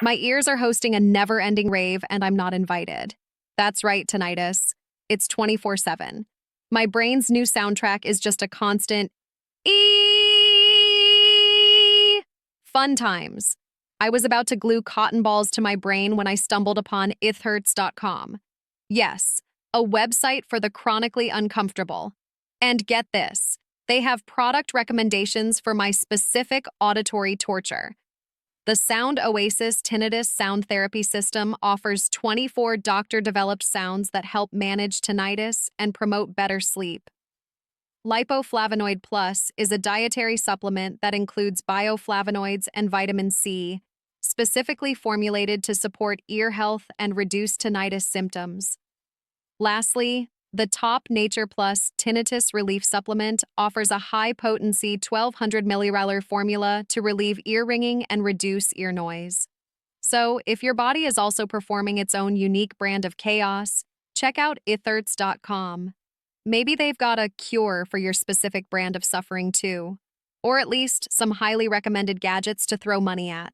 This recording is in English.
My ears are hosting a never-ending rave and I'm not invited. That's right, tinnitus. It's 24/7. My brain's new soundtrack is just a constant ee. Fun times. I was about to glue cotton balls to my brain when I stumbled upon ItHurts.com. Yes, a website for the chronically uncomfortable. And get this, they have product recommendations for my specific auditory torture. The Sound Oasis Tinnitus Sound Therapy System offers 24 doctor-developed sounds that help manage tinnitus and promote better sleep. Lipoflavonoid Plus is a dietary supplement that includes bioflavonoids and vitamin C, specifically formulated to support ear health and reduce tinnitus symptoms. Lastly, the Top Nature Plus Tinnitus Relief Supplement offers a high-potency 1,200 milliliter formula to relieve ear ringing and reduce ear noise. So, if your body is also performing its own unique brand of chaos, check out ItHurts.com. Maybe they've got a cure for your specific brand of suffering too, or at least some highly recommended gadgets to throw money at.